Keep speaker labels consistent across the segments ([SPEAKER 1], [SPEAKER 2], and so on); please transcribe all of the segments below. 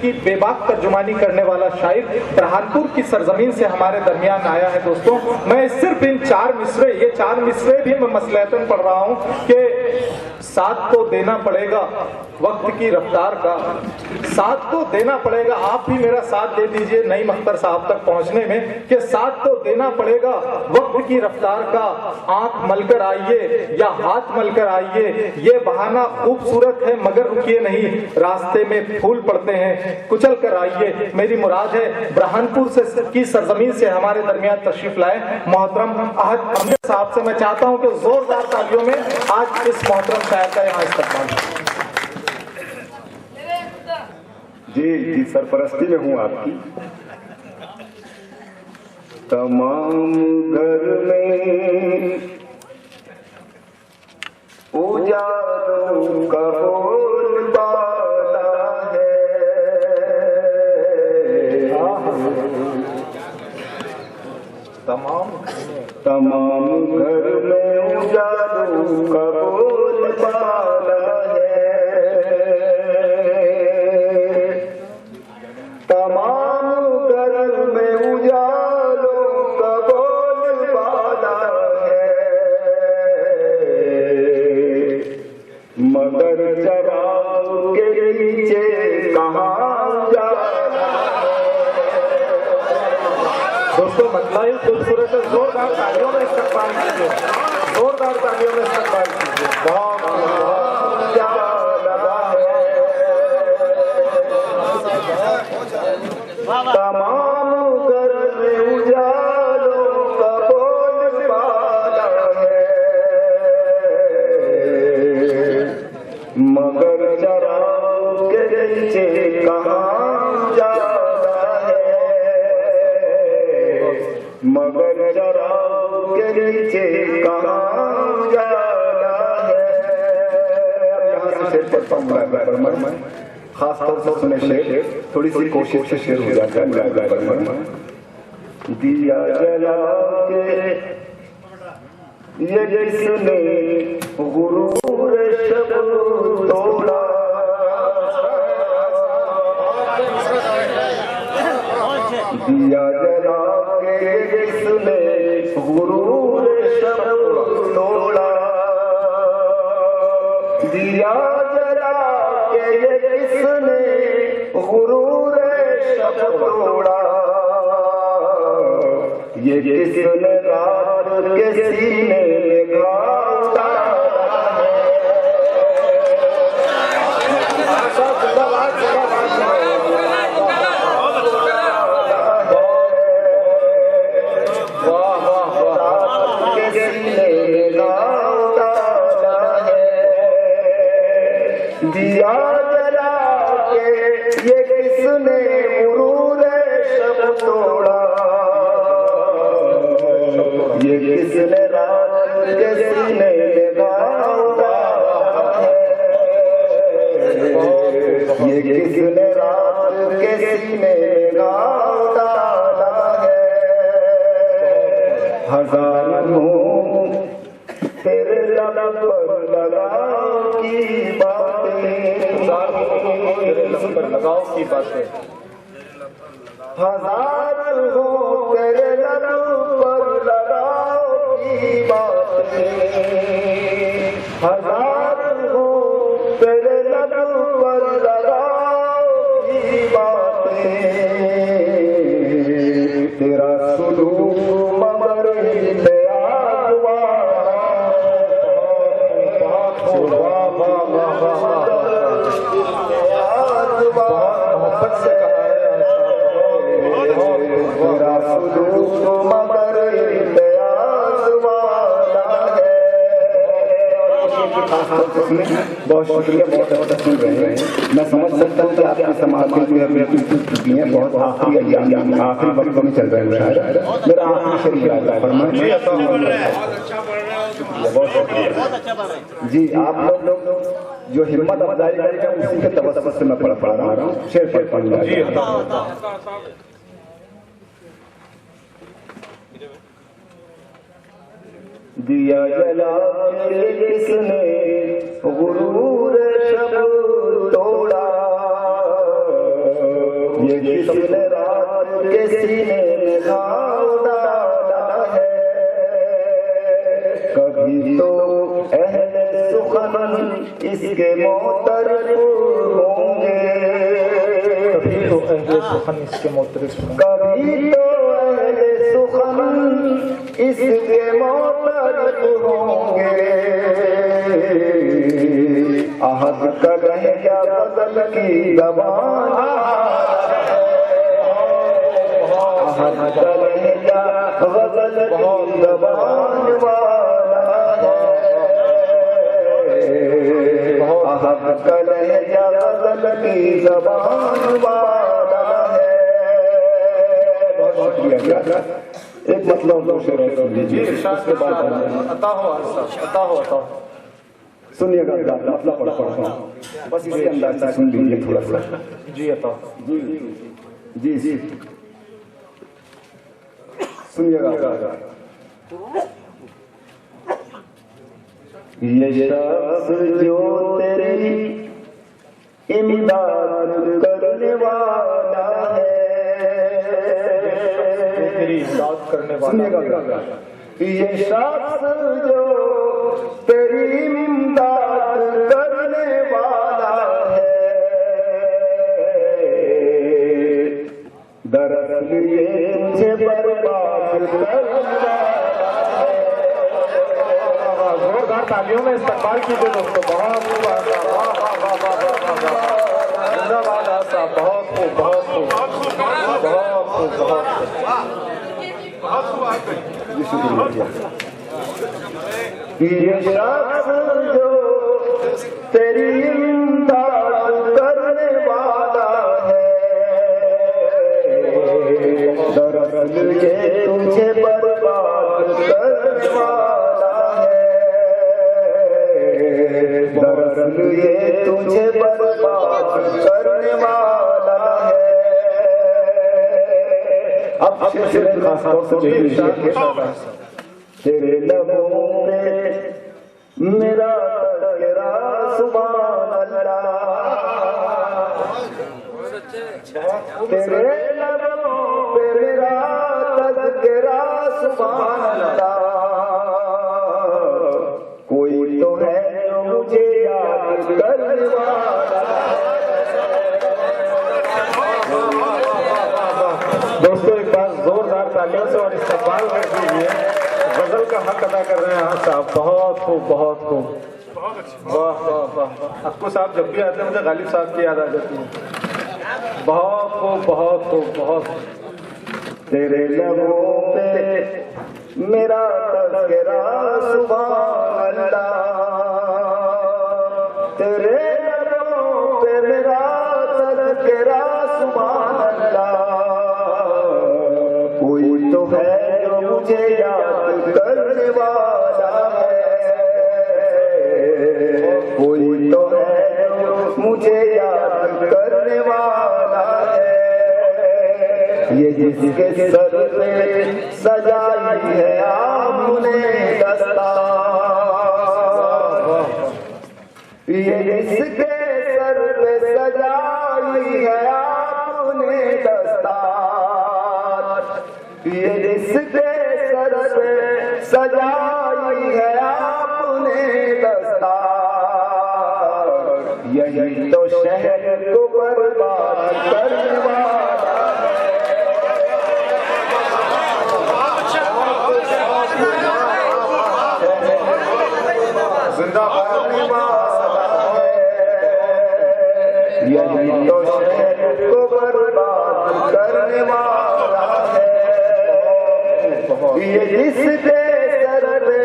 [SPEAKER 1] की बेबाक तर्जुमानी करने वाला शायर बुरहानपुर की सरजमीन से हमारे दरमियान आया है। दोस्तों, मैं सिर्फ इन चार मिसरे भी मैं मसलहतन पढ़ रहा हूँ कि साथ तो देना पड़ेगा वक्त की रफ्तार का, साथ तो देना पड़ेगा। आप भी मेरा साथ दे दीजिए नईम अख्तर साहब तक पहुंचने में कि साथ तो देना पड़ेगा वक्त की रफ्तार का। आंख मलकर आइए या हाथ मलकर आइए, ये बहाना खूबसूरत है मगर रुकिए नहीं, रास्ते में फूल पड़ते हैं कुचल कर आइए। मेरी मुराद है बुरहानपुर से की सरजमीन से हमारे दरमियान तशरीफ लाए मोहतरम अहद अहमद साहब से मैं चाहता हूं कि जोरदार तालियों में आज इस मोहतरम शायर का यहाँ इस्तेमाल।
[SPEAKER 2] जी सरपरस्ती में हूँ आपकी। तमाम घर में उजालों का बोलबाला है, तमाम घर में उजालों का बोलबाला है, तमाम घर में उजालों का बोलबाला है, मगर चराग के नीचे कहाँ जाना है।
[SPEAKER 1] दोस्तों, मतलब ही खूबसूरत है। जोरदार तालियों में इस्तेमाल कीजिए, जोरदार तालियों में इस्तेमाल कीजिए। बहुत
[SPEAKER 2] तमाम घर में उजालों का बोलबाला है, मगर चराग के नीचे कहाँ जाना है, मगर चराग के नीचे कहाँ जाना है। अब यहाँ से शेर पढ़ता हूँ खास तौर से सुने शेर, थोड़ी सी कोशिश से शेर हो जाता है। दिया जला के ये जिसने गुरूर शब तोड़ा, दिया जला के जिसने गुरूर शब तोड़ा, दिया जला के जिसने गुरूर शब तोड़ा, ये जिसने रात के सीने घाव डाला है। दिया जला के ये किसने गुरूर शब तोड़ा, ये किसने रात के सीने घाव डाला है, ये किसने रात के सीने घाव डाला है। हजारों तेरे लब पर लगाओ की बातें,
[SPEAKER 1] तेरे लब पर लगाओ की बातें,
[SPEAKER 2] हजार हो तेरे लब पर लगाओ की बातें, हजार हो तेरे लब पर लगाओ की बातें, तेरा सुलूक मगर बहुत शुक्रिया, बहुत अच्छा सुन रहे हैं। मैं समझ सकता हूँ कि आपकी समाज के चुकी हैं, बहुत आखिरी वक्त में चल रहे हैं शायद। मेरा आखिरी शरीर आता है फरमाइए। बहुत शुक्रिया जी। आप लोग जो हिम्मत अफजाई करेगा उसी के तवज्जुह से मैं पढ़ रहा हूँ। शेर पढ़ दिया जला के जिसने गुरूर शब तोड़ा, ये किसने रात के सीने में घाव डाला है। कभी तो अहले सुखन इसके मोहतरफ होंगे,
[SPEAKER 1] कभी तो अहले सुखन इसके मोहतरफ होंगे,
[SPEAKER 2] कभी तो अहले सुखन इसके मोहतरफ होंगे। आहद का लहजा गजल की ज़बान, आहद का लहजा गजल की ज़बान वाला है। आहद का लहजा गजल की ज़बान वाला है। बहुत शुक्रिया। एक मतलब दूसरे सुन लीजिए, उसके बाद
[SPEAKER 1] अता हो
[SPEAKER 2] सुनिएगा, मतलब पढ़ता हूँ, बस इसी अंदाज से सुन लीजिए थोड़ा सा।
[SPEAKER 1] जी अता
[SPEAKER 2] जी सुनिएगा। ये शख्स जो तेरी इमदाद करने वाला है,
[SPEAKER 1] तेरी इमदाद करने वाला,
[SPEAKER 2] सुनिएगा। ये शख्स जो तेरी इमदाद करने वाला है, दरअसल ये मुझे बर्बाद करने वाला है।
[SPEAKER 1] जोरदार तालियों में इस्तकबाल कीजिए दोस्तों। बहुत खूब जिंदाबाद आसा, बहुत खूब बहुत खूब बहुत खूब बहुत खूब बहुत
[SPEAKER 2] जी शुक्रिया। ये शख्स जो तेरी इमदाद करने वाला है, दरअसल ये तुझे बर्बाद करने वाला है। दरअसल ये तुझे बर्बाद करने वाला है। अब सिलसिले खास तौर से तेरे लबों पे मेरा तेरा सुभान अल्लाह, तेरे लबों पे मेरा तेरा सुभान अल्लाह। कोई तो है जो मुझे याद करने वाला।
[SPEAKER 1] दोस्तों एक बार जोरदार तालियों से और इस्तकबाल कर दीजिए। गजल का हक अदा कर रहे हैं हाँ साहब, बहुत खूब बहुत खूब, वाह वाह वाह। अक्कू साहब जब भी आते हैं मुझे गालिब साहब की याद आ जाती है। बहुत खूब बहुत खूब बहुत।
[SPEAKER 2] तेरे लबों पे मेरा तज़किरा सुभान अल्लाह, तेरे लबों पे मेरा तज़किरा सुभान अल्लाह। कोई तो है जो मुझे याद करने वाला है, कोई तो है जो मुझे याद करने वाला है। ये जिसके सर पे सजाई है आपने दस्तार, ये जिसके सर पे सजाई है आपने दस्तार, ये जिसके सर पे सजाई है आपने दस्तार, यही तो शहर को बर्बाद करने वाला है। यही तो शहर को बर्बाद करने वाला है। ये जिसके सर पे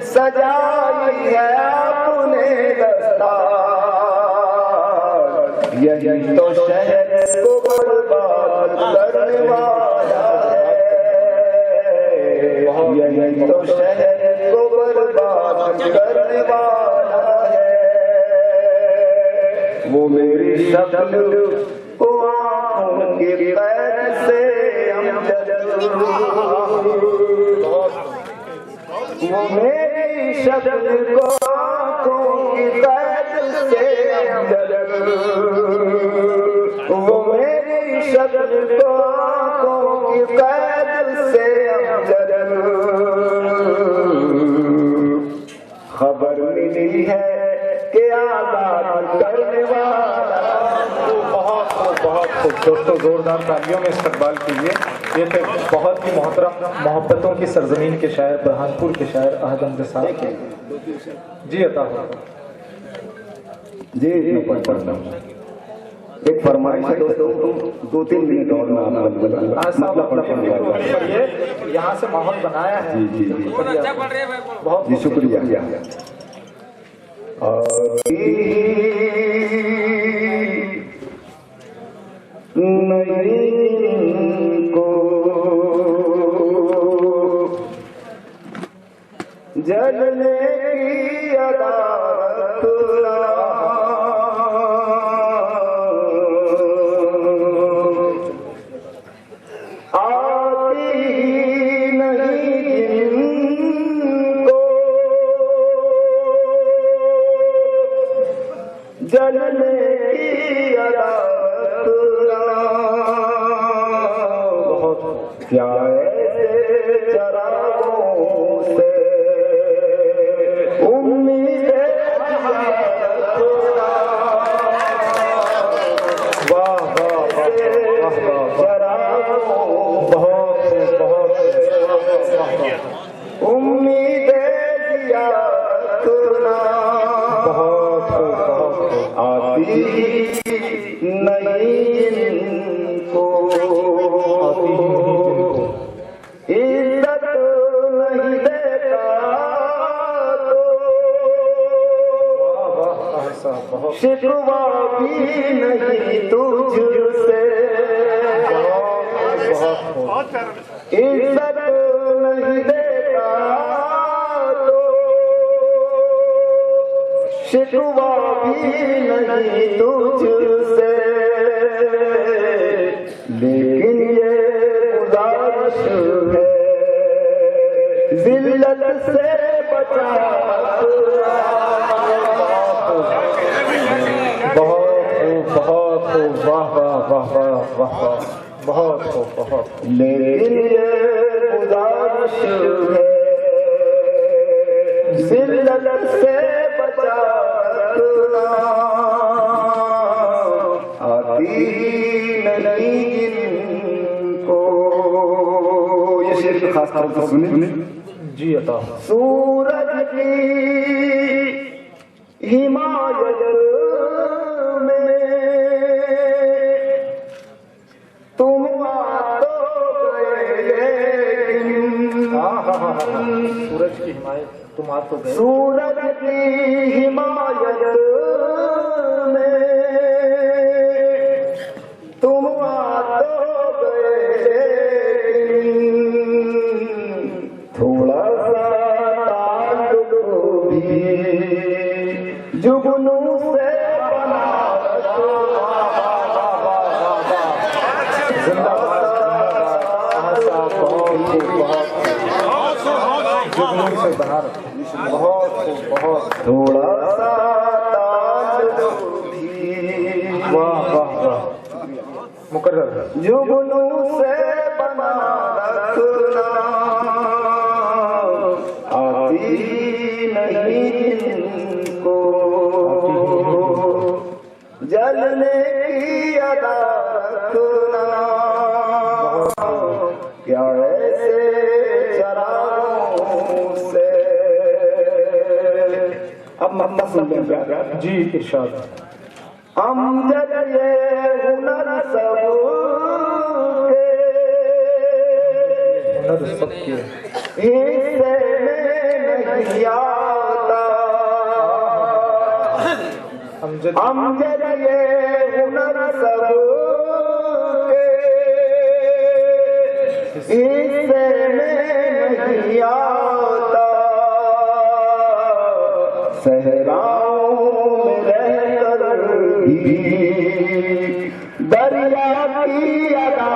[SPEAKER 2] सजाई है आपने दस्तार, यही तो शहर को बर्बाद करने वाला है। यही तो शहर को बर्बाद करने वाला है। वो मेरी शक्ल को आँखों की कैद से वो मेरी शक्ल को आँखों की कैद से वो मेरी शक्ल को आंखों की कैद से अमजद खबर मिली है कि आजाद करने वाला।
[SPEAKER 1] बहुत खूब दोस्तों, जोरदार तालियों में इस्तकबाल कीजिए। ये थे बहुत ही मोहतरम मोहब्बतों की सरजमीन के शायर, बुरहानपुर के शायर अहद अहमद साहब जी। अता हो
[SPEAKER 2] जी, मैं पढ़ता हूँ। एक फरमाइश है दोस्तों, 2-3 मिनट और मैं मतलब
[SPEAKER 1] पढ़िए, यहाँ से माहौल बनाया है।
[SPEAKER 2] जी जी जी,
[SPEAKER 1] बहुत
[SPEAKER 2] जी शुक्रिया। को जलने की अदालत आती नहीं जिनको जलने की अदालत क्या ऐसे चरागों से उम्मीद उम्मीद दिया आती नहीं इनको इज्जत नहीं देता तो शिकवा भी नहीं तुझसे इज्जत नहीं देता तो शिकवा भी नहीं तुझसे लेकिन ये गुजारिश है जिल्लत से बचा।
[SPEAKER 1] बहुत वाह वाह वाह वाह वाह, बहुत
[SPEAKER 2] लेकिन ये गुजारिश है जिल्लत से बचा रखना आती नहीं जिनको। ये शेर खास तौर पर सुने
[SPEAKER 1] जी। अता
[SPEAKER 2] सूरज की हिमायत में तुम आ तो गए लेकिन
[SPEAKER 1] सूरज की हिमायत तुम आ तो गए।
[SPEAKER 2] सूरज की हिमायत में तुम आ तो गए लेकिन थोड़ा सा ताल्लुक भी जुगनू से बना
[SPEAKER 1] से बना बहुत
[SPEAKER 2] थोड़ा सा ताल्लुक भी
[SPEAKER 1] वाह वाह वाह, मुकर्रर
[SPEAKER 2] जुगनू से बना रखना आती नहीं इनको जलने की अदा रखना क्या ऐसे चरागों से। अब मम्मा सुन लें
[SPEAKER 1] जी, इरशाद।
[SPEAKER 2] अमजद ये हुनर
[SPEAKER 1] सबके
[SPEAKER 2] हिस्से में नहीं आता। अमजद ये हुनर सबके हिस्से में नहीं आता। सहराओं में रहकर भी दरिया की अदा